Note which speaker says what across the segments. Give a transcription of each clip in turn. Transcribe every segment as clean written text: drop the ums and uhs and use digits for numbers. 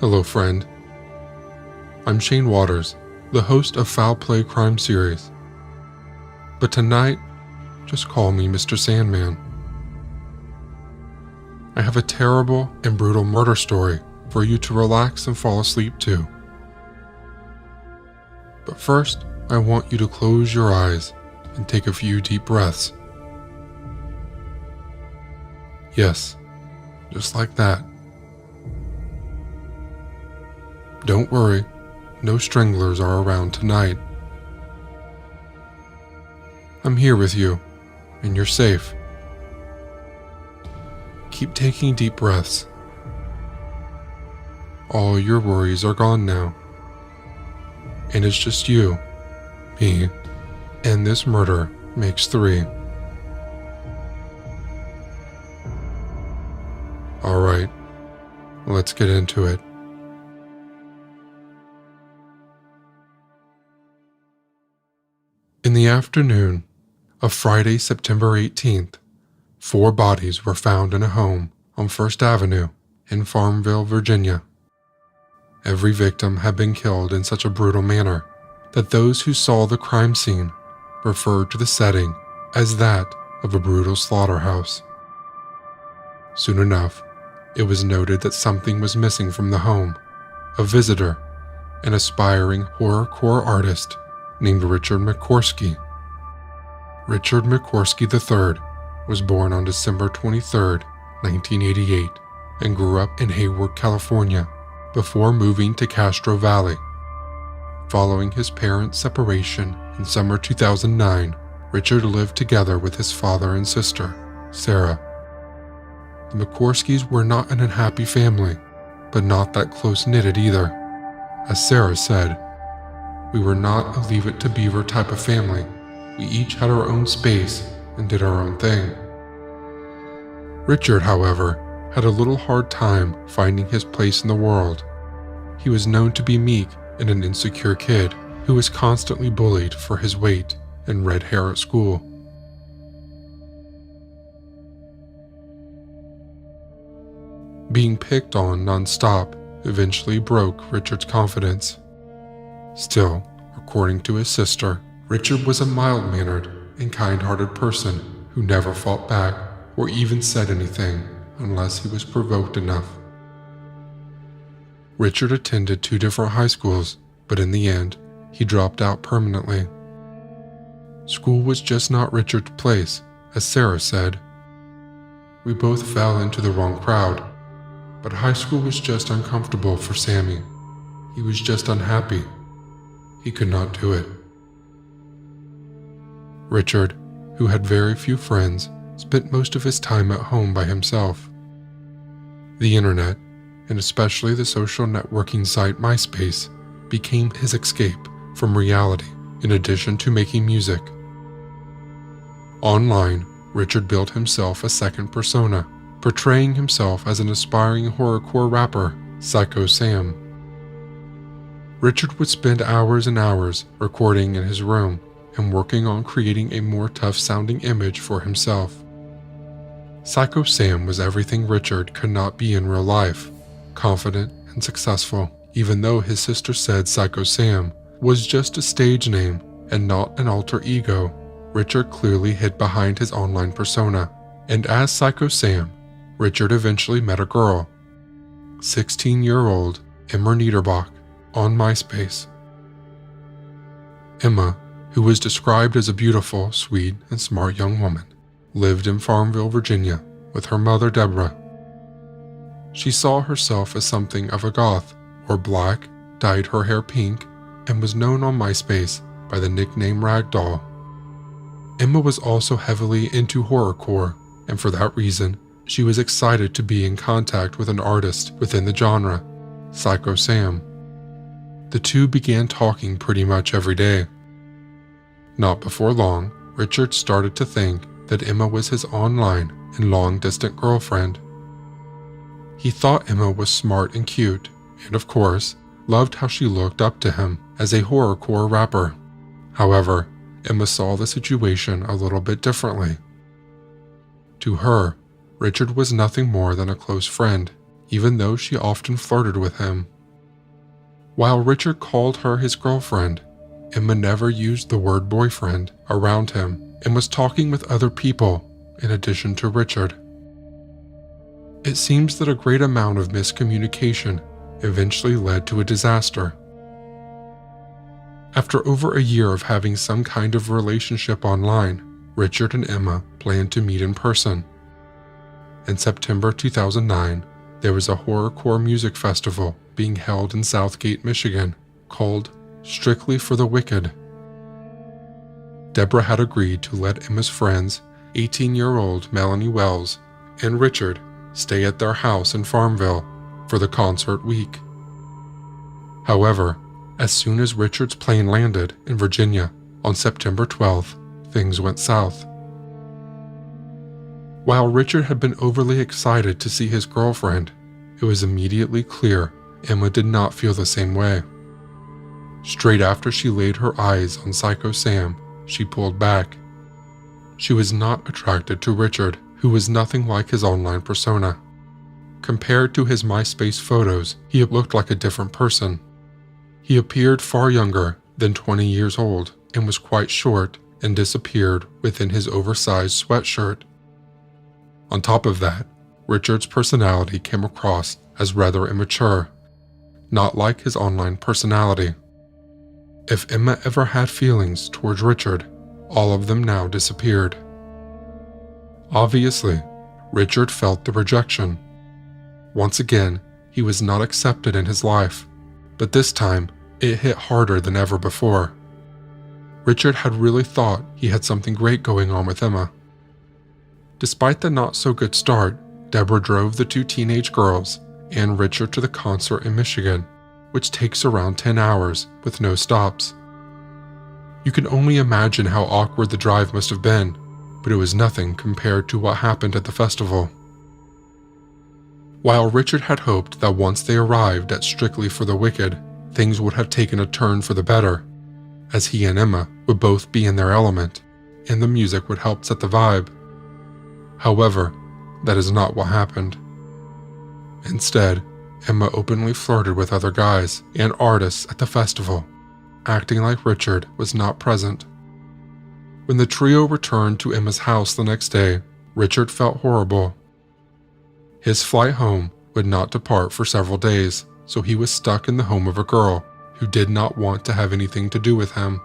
Speaker 1: Hello, friend. I'm Shane Waters, the host of Foul Play Crime Series. But tonight, just call me Mr. Sandman. I have a terrible and brutal murder story for you to relax and fall asleep to. But first, I want you to close your eyes and take a few deep breaths. Yes, just like that. Don't worry, no stranglers are around tonight. I'm here with you, and you're safe. Keep taking deep breaths. All your worries are gone now. And it's just you, me, and this murder makes 3. All right, let's get into it. In the afternoon of Friday, September 18th, 4 bodies were found in a home on First Avenue in Farmville, Virginia. Every victim had been killed in such a brutal manner that those who saw the crime scene referred to the setting as that of a brutal slaughterhouse. Soon enough, it was noted that something was missing from the home. A visitor, an aspiring horrorcore artist named Richard McCorsky. Richard McCorsky III was born on December 23, 1988, and grew up in Hayward, California, before moving to Castro Valley. Following his parents' separation in summer 2009, Richard lived together with his father and sister, Sarah. The McCorskys were not an unhappy family, but not that close-knitted either. As Sarah said, "We were not a Leave It to Beaver type of family. We each had our own space and did our own thing." Richard, however, had a little hard time finding his place in the world. He was known to be meek and an insecure kid who was constantly bullied for his weight and red hair at school. Being picked on nonstop eventually broke Richard's confidence. Still, according to his sister, Richard was a mild-mannered and kind-hearted person who never fought back or even said anything unless he was provoked enough. Richard attended 2 different high schools, but in the end, he dropped out permanently. School was just not Richard's place, as Sarah said. "We both fell into the wrong crowd, but high school was just uncomfortable for Sammy. He was just unhappy. He could not do it." Richard, who had very few friends, spent most of his time at home by himself. The internet, and especially the social networking site MySpace, became his escape from reality in addition to making music. Online, Richard built himself a second persona, portraying himself as an aspiring horrorcore rapper, Psycho Sam. Richard would spend hours and hours recording in his room and working on creating a more tough-sounding image for himself. Psycho Sam was everything Richard could not be in real life, confident and successful, even though his sister said Psycho Sam was just a stage name and not an alter ego. Richard clearly hid behind his online persona, and as Psycho Sam, Richard eventually met a girl, 16-year-old Emma Niederbrock, on MySpace. Emma, who was described as a beautiful, sweet, and smart young woman, lived in Farmville, Virginia, with her mother Debra. She saw herself as something of a goth, wore black, dyed her hair pink, and was known on MySpace by the nickname Ragdoll. Emma was also heavily into horrorcore, and for that reason, she was excited to be in contact with an artist within the genre, Psycho Sam. The two began talking pretty much every day. Not before long, Richard started to think that Emma was his online and long-distance girlfriend. He thought Emma was smart and cute, and of course, loved how she looked up to him as a horrorcore rapper. However, Emma saw the situation a little bit differently. To her, Richard was nothing more than a close friend, even though she often flirted with him. While Richard called her his girlfriend, Emma never used the word boyfriend around him and was talking with other people in addition to Richard. It seems that a great amount of miscommunication eventually led to a disaster. After over a year of having some kind of relationship online, Richard and Emma planned to meet in person. In September 2009, there was a horrorcore music festival being held in Southgate, Michigan, called Strictly for the Wicked. Debra had agreed to let Emma's friends, 18-year-old Melanie Wells and Richard, stay at their house in Farmville for the concert week. However, as soon as Richard's plane landed in Virginia on September 12th, things went south. While Richard had been overly excited to see his girlfriend, it was immediately clear Emma did not feel the same way. Straight after she laid her eyes on Psycho Sam, she pulled back. She was not attracted to Richard, who was nothing like his online persona. Compared to his MySpace photos, he looked like a different person. He appeared far younger than 20 years old and was quite short and disappeared within his oversized sweatshirt. On top of that, Richard's personality came across as rather immature, not like his online personality. If Emma ever had feelings towards Richard, all of them now disappeared. Obviously, Richard felt the rejection. Once again, he was not accepted in his life, but this time it hit harder than ever before. Richard had really thought he had something great going on with Emma. Despite the not-so-good start, Debra drove the two teenage girls and Richard to the concert in Michigan, which takes around 10 hours with no stops. You can only imagine how awkward the drive must have been, but it was nothing compared to what happened at the festival. While Richard had hoped that once they arrived at Strictly for the Wicked, things would have taken a turn for the better, as he and Emma would both be in their element, and the music would help set the vibe. However, that is not what happened. Instead, Emma openly flirted with other guys and artists at the festival, acting like Richard was not present. When the trio returned to Emma's house the next day, Richard felt horrible. His flight home would not depart for several days, so he was stuck in the home of a girl who did not want to have anything to do with him.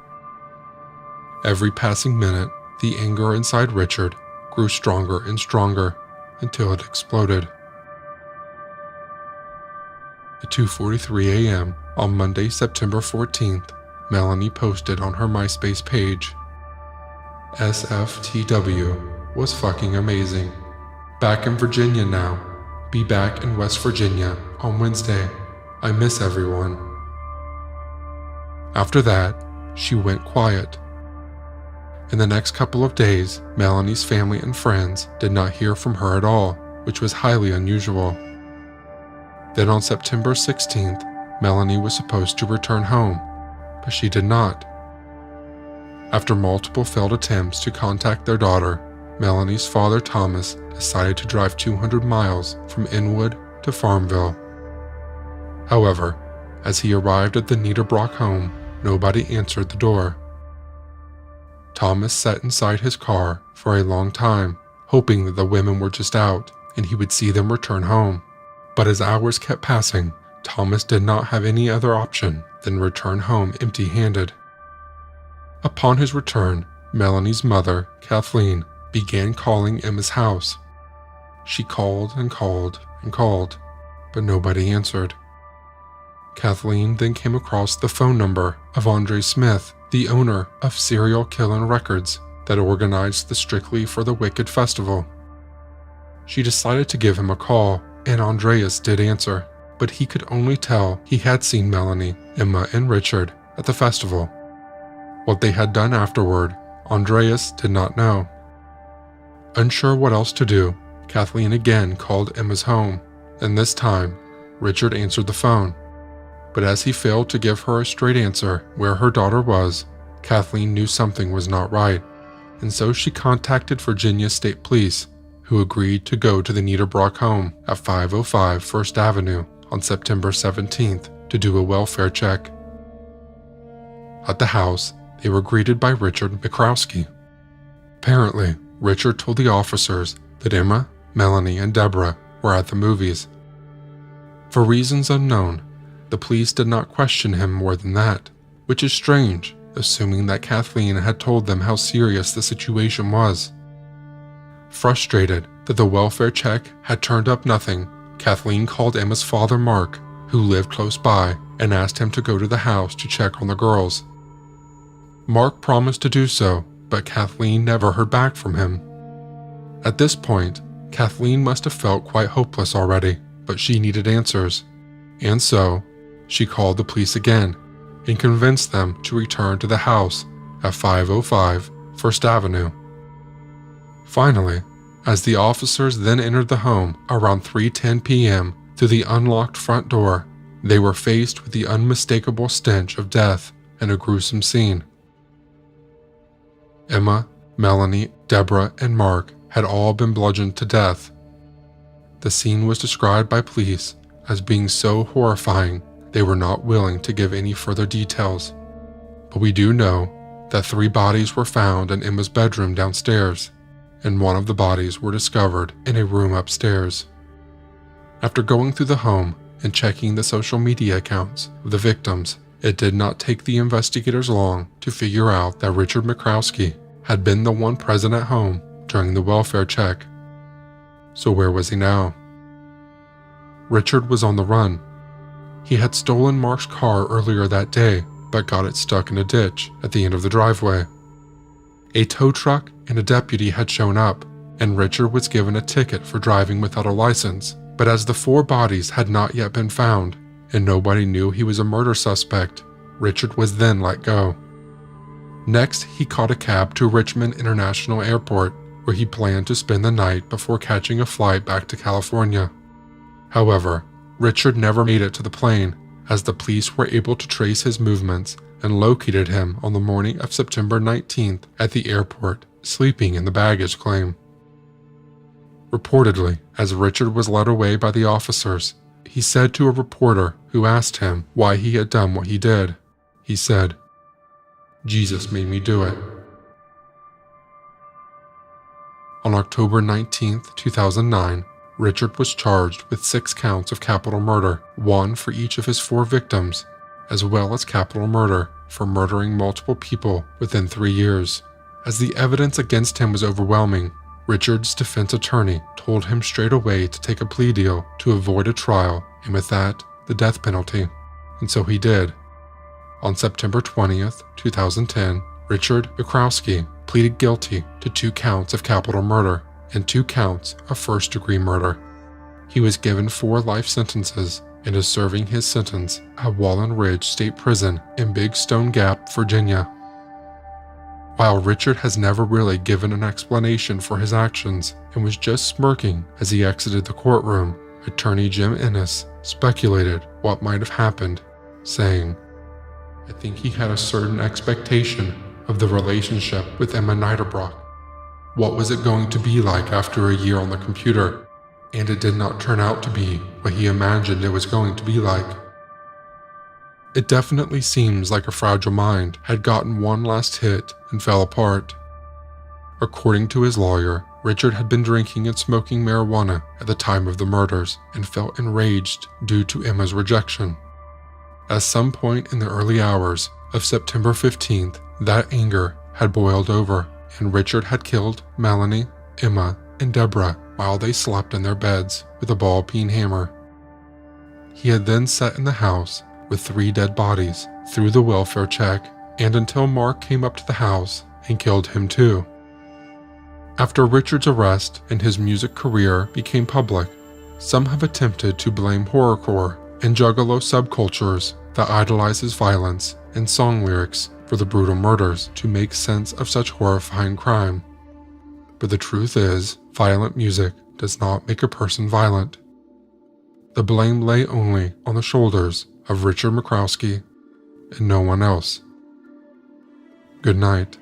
Speaker 1: Every passing minute, the anger inside Richard grew stronger and stronger until it exploded. At 2:43 a.m. on Monday, September 14th, Melanie posted on her MySpace page, "SFTW was fucking amazing. Back in Virginia now. Be back in West Virginia on Wednesday. I miss everyone." After that, she went quiet. In the next couple of days, Melanie's family and friends did not hear from her at all, which was highly unusual. Then on September 16th, Melanie was supposed to return home, but she did not. After multiple failed attempts to contact their daughter, Melanie's father Thomas decided to drive 200 miles from Inwood to Farmville. However, as he arrived at the Niederbrock home, nobody answered the door. Thomas sat inside his car for a long time, hoping that the women were just out and he would see them return home. But as hours kept passing, Thomas did not have any other option than return home empty-handed. Upon his return, Melanie's mother, Kathleen, began calling Emma's house. She called and called and called, but nobody answered. Kathleen then came across the phone number of Andre Smith, the owner of Serial Killin' Records that organized the Strictly for the Wicked festival. She decided to give him a call, and Andreas did answer, but he could only tell he had seen Melanie, Emma, and Richard at the festival. What they had done afterward, Andreas did not know. Unsure what else to do, Kathleen again called Emma's home, and this time, Richard answered the phone. But as he failed to give her a straight answer where her daughter was, Kathleen knew something was not right, and so she contacted Virginia State Police, who agreed to go to the Niederbrock home at 505 First Avenue on September 17th to do a welfare check. At the house, they were greeted by Richard Mikrowski. Apparently, Richard told the officers that Emma, Melanie, and Debra were at the movies. For reasons unknown, the police did not question him more than that, which is strange, assuming that Kathleen had told them how serious the situation was. Frustrated that the welfare check had turned up nothing, Kathleen called Emma's father Mark, who lived close by, and asked him to go to the house to check on the girls. Mark promised to do so, but Kathleen never heard back from him. At this point, Kathleen must have felt quite hopeless already, but she needed answers, and so she called the police again and convinced them to return to the house at 505 First Avenue. Finally, as the officers then entered the home around 3:10 p.m. through the unlocked front door, they were faced with the unmistakable stench of death and a gruesome scene. Emma, Melanie, Debra, and Mark had all been bludgeoned to death. The scene was described by police as being so horrifying they were not willing to give any further details. But we do know that 3 bodies were found in Emma's bedroom downstairs, and one of the bodies were discovered in a room upstairs. After going through the home and checking the social media accounts of the victims, it did not take the investigators long to figure out that Richard Mikrowski had been the one present at home during the welfare check. So where was he now? Richard was on the run. He had stolen Mark's car earlier that day, but got it stuck in a ditch at the end of the driveway. A tow truck and a deputy had shown up, and Richard was given a ticket for driving without a license, but as the 4 bodies had not yet been found, and nobody knew he was a murder suspect, Richard was then let go. Next, he caught a cab to Richmond International Airport, where he planned to spend the night before catching a flight back to California. However, Richard never made it to the plane, as the police were able to trace his movements and located him on the morning of September 19th at the airport, sleeping in the baggage claim. Reportedly, as Richard was led away by the officers, he said to a reporter who asked him why he had done what he did, he said, "Jesus made me do it." On October 19th, 2009, Richard was charged with 6 counts of capital murder, 1 for each of his 4 victims, as well as capital murder for murdering multiple people within 3 years. As the evidence against him was overwhelming, Richard's defense attorney told him straight away to take a plea deal to avoid a trial, and with that, the death penalty. And so he did. On September 20th, 2010, Richard Mikrowski pleaded guilty to 2 counts of capital murder and 2 counts of first-degree murder. He was given 4 life sentences and is serving his sentence at Wallen Ridge State Prison in Big Stone Gap, Virginia. While Richard has never really given an explanation for his actions and was just smirking as he exited the courtroom, attorney Jim Ennis speculated what might have happened, saying, "I think he had a certain expectation of the relationship with Emma Niederbrock. What was it going to be like after a year on the computer? And it did not turn out to be what he imagined it was going to be like." It definitely seems like a fragile mind had gotten one last hit and fell apart. According to his lawyer, Richard had been drinking and smoking marijuana at the time of the murders and felt enraged due to Emma's rejection. At some point in the early hours of September 15th, that anger had boiled over, and Richard had killed Melanie, Emma, and Debra while they slept in their beds with a ball-peen hammer. He had then sat in the house with 3 dead bodies through the welfare check and until Mark came up to the house and killed him too. After Richard's arrest and his music career became public, some have attempted to blame horrorcore and juggalo subcultures that idolizes violence and song lyrics for the brutal murders to make sense of such horrifying crime. But the truth is, violent music does not make a person violent. The blame lay only on the shoulders of Richard Mikrowski and no one else. Good night.